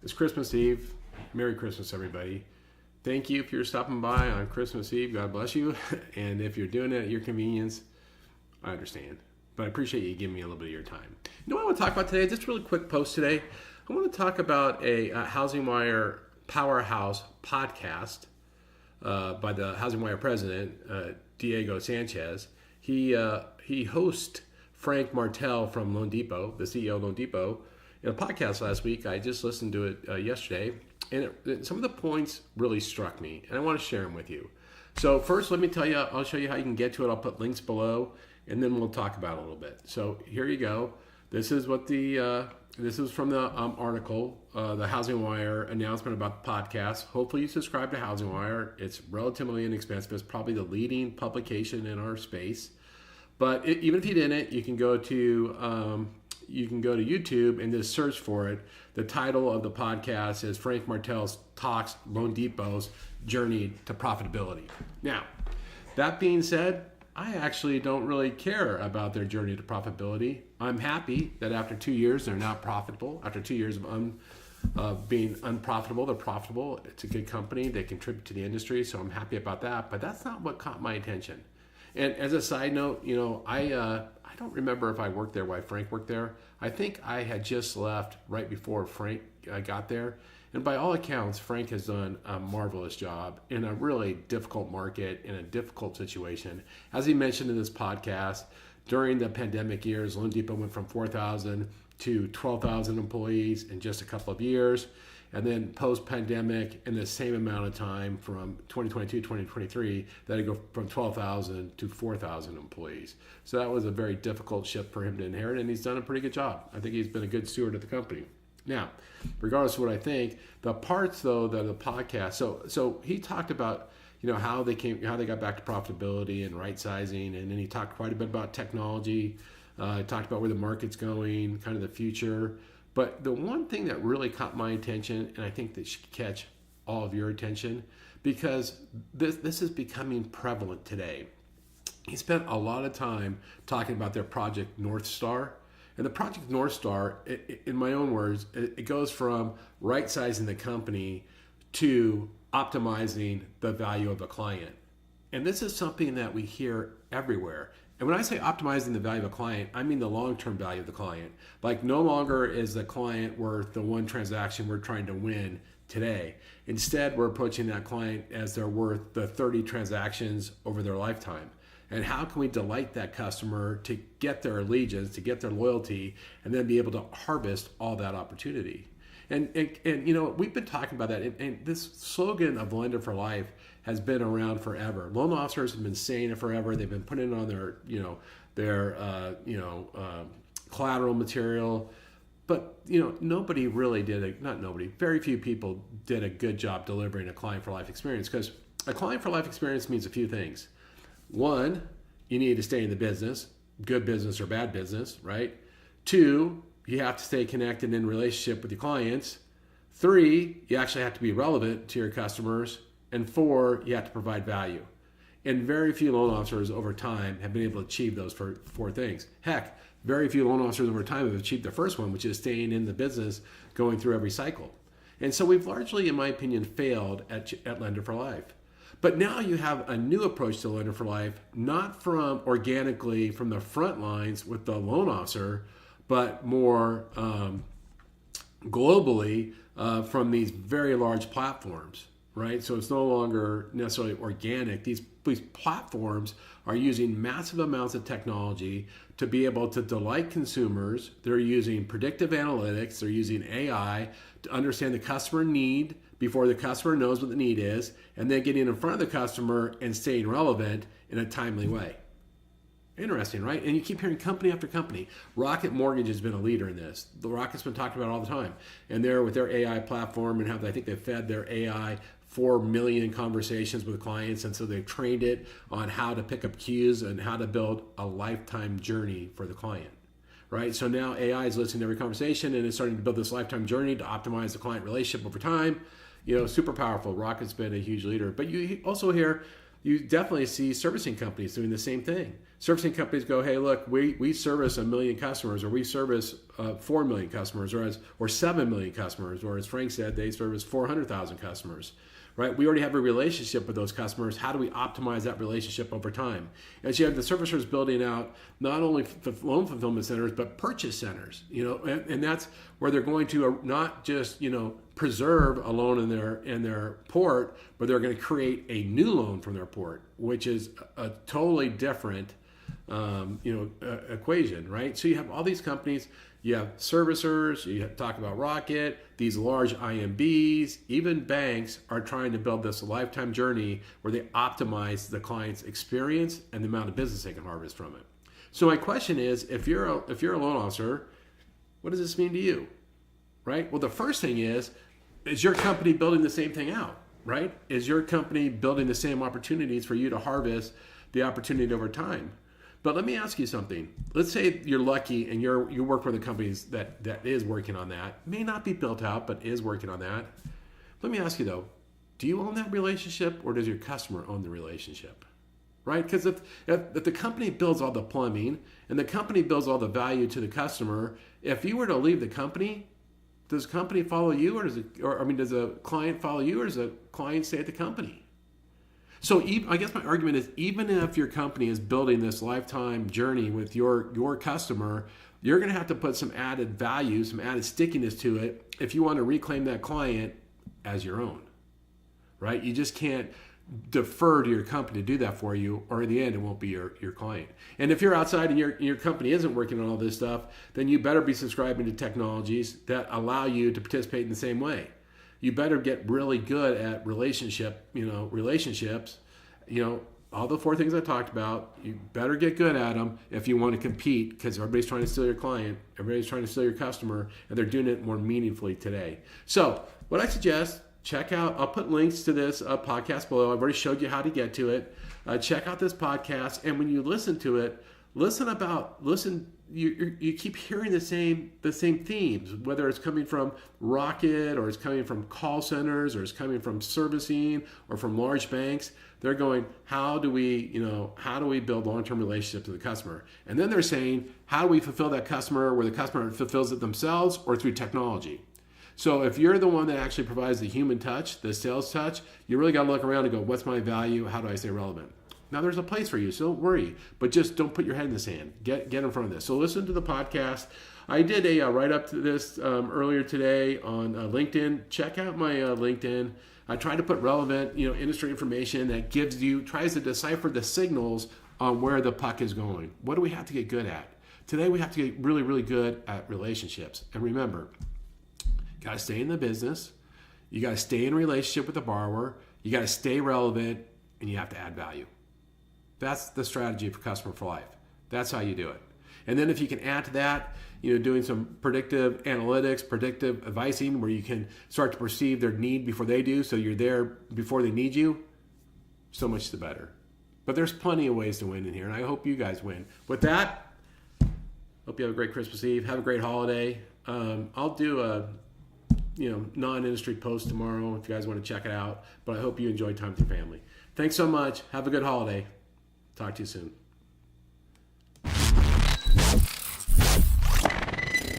It's Christmas Eve. Merry Christmas, everybody. Thank you if you're stopping by on Christmas Eve. God bless you. And if you're doing it at your convenience, I understand. But I appreciate you giving me a little bit of your time. You know what I want to talk about today? Just a really quick post today. I want to talk about a HousingWire Power House podcast by the HousingWire president, Diego Sanchez. He hosts Frank Martell from loanDepot, the CEO of loanDepot, in a podcast last week. I just listened to it yesterday, and some of the points really struck me, and I want to share them with you. So first, let me tell you, I'll show you how you can get to it. I'll put links below, and then we'll talk about it a little bit. So here you go. This is what this is from the article, the HousingWire announcement about the podcast. Hopefully you subscribe to HousingWire. It's relatively inexpensive. It's probably the leading publication in our space. But even if you didn't, you can go to YouTube and just search for it. The title of the podcast is Frank Martell's Talks loanDepot's Journey to Profitability. Now, that being said, I actually don't really care about their journey to profitability. I'm happy that after 2 years, they're not profitable. After 2 years of being unprofitable, they're profitable. It's a good company. They contribute to the industry, so I'm happy about that. But that's not what caught my attention. And as a side note, I don't remember if I worked there while Frank worked there. I think I had just left right before Frank got there. And by all accounts, Frank has done a marvelous job in a really difficult market, in a difficult situation. As he mentioned in this podcast, during the pandemic years, loanDepot went from 4,000 to 12,000 employees in just a couple of years. And then post-pandemic, in the same amount of time from 2022 to 2023, that go from 12,000 to 4,000 employees. So that was a very difficult shift for him to inherit, and he's done a pretty good job. I think he's been a good steward of the company. Now, regardless of what I think, the parts though that the podcast. So he talked about how they got back to profitability and right sizing, and then he talked quite a bit about technology. He talked about where the market's going, kind of the future. But the one thing that really caught my attention, and I think that should catch all of your attention, because this is becoming prevalent today. He spent a lot of time talking about their Project North Star. And the Project North Star, in my own words, it goes from right-sizing the company to optimizing the value of the client. And this is something that we hear everywhere. And when I say optimizing the value of a client, I mean the long-term value of the client. Like, no longer is the client worth the one transaction we're trying to win today. Instead, we're approaching that client as they're worth the 30 transactions over their lifetime. And how can we delight that customer to get their allegiance, to get their loyalty, and then be able to harvest all that opportunity? And we've been talking about that. And this slogan of Lender for Life has been around forever. Loan officers have been saying it forever. They've been putting it on their collateral material. But nobody really very few people did a good job delivering a client for life experience, because a client for life experience means a few things. One, you need to stay in the business, good business or bad business, right? Two, you have to stay connected in relationship with your clients. Three, you actually have to be relevant to your customers. And four, you have to provide value. And very few loan officers over time have been able to achieve those four things. Heck, very few loan officers over time have achieved the first one, which is staying in the business, going through every cycle. And so we've largely, in my opinion, failed at Lender for Life. But now you have a new approach to Lender for Life, not from organically from the front lines with the loan officer, but more globally from these very large platforms, right? So it's no longer necessarily organic. These platforms are using massive amounts of technology to be able to delight consumers. They're using predictive analytics. They're using AI to understand the customer need before the customer knows what the need is, and then getting in front of the customer and staying relevant in a timely way. Interesting, right? And you keep hearing company after company. Rocket Mortgage has been a leader in this. The Rocket's been talked about all the time. And they're with their AI platform, and I think they've fed their AI 4 million conversations with clients. And so they've trained it on how to pick up cues and how to build a lifetime journey for the client, right? So now AI is listening to every conversation and it's starting to build this lifetime journey to optimize the client relationship over time. Super powerful. Rocket's been a huge leader. But you also hear You definitely see servicing companies doing the same thing. Servicing companies go, hey, look, we service 1 million customers, or we service 4 million customers, or 7 million customers, or as Frank said, they service 400,000 customers, right? We already have a relationship with those customers. How do we optimize that relationship over time? And so you have the servicers building out not only loan fulfillment centers, but purchase centers, and that's where they're going to not just, preserve a loan in their port, but they're going to create a new loan from their port, which is a totally different equation, right? So you have all these companies, you have servicers, you talk about Rocket, these large IMBs, even banks are trying to build this lifetime journey where they optimize the client's experience and the amount of business they can harvest from it. So my question is, if you're a loan officer, what does this mean to you, right? Well, the first thing is your company building the same thing out, right? Is your company building the same opportunities for you to harvest the opportunity over time? But let me ask you something. Let's say you're lucky and you work with a company that is working on that. May not be built out, but is working on that. Let me ask you though, do you own that relationship, or does your customer own the relationship? Right? Because if the company builds all the plumbing and the company builds all the value to the customer, if you were to leave the company, does the company follow you, or does a client follow you, or does a client stay at the company? So I guess my argument is, even if your company is building this lifetime journey with your customer, you're going to have to put some added value, some added stickiness to it if you want to reclaim that client as your own, right? You just can't defer to your company to do that for you, or in the end, it won't be your client. And if you're outside and your company isn't working on all this stuff, then you better be subscribing to technologies that allow you to participate in the same way. You better get really good at relationships, all the 4 things I talked about. You better get good at them if you want to compete, because everybody's trying to steal your client, everybody's trying to steal your customer, and they're doing it more meaningfully today. So what I suggest, check out, I'll put links to this podcast below. I've already showed you how to get to it. Check out this podcast, and when you listen to it, you keep hearing the same themes, whether it's coming from Rocket, or it's coming from call centers, or it's coming from servicing, or from large banks. They're going, how do we build long-term relationships with the customer? And then they're saying, how do we fulfill that customer where the customer fulfills it themselves, or through technology? So if you're the one that actually provides the human touch, the sales touch, you really got to look around and go, what's my value? How do I stay relevant? Now, there's a place for you, so don't worry, but just don't put your head in the sand. Get in front of this. So listen to the podcast. I did a write-up to this earlier today on LinkedIn. Check out my LinkedIn. I try to put relevant, industry information that tries to decipher the signals on where the puck is going. What do we have to get good at? Today, we have to get really, really good at relationships. And remember, you got to stay in the business. You got to stay in relationship with the borrower. You got to stay relevant, and you have to add value. That's the strategy for Customer for Life. That's how you do it. And then if you can add to that, doing some predictive analytics, predictive advising, where you can start to perceive their need before they do, so you're there before they need you, so much the better. But there's plenty of ways to win in here, and I hope you guys win. With that, hope you have a great Christmas Eve. Have a great holiday. I'll do a non-industry post tomorrow if you guys want to check it out, but I hope you enjoy time with your family. Thanks so much. Have a good holiday. Talk to you soon.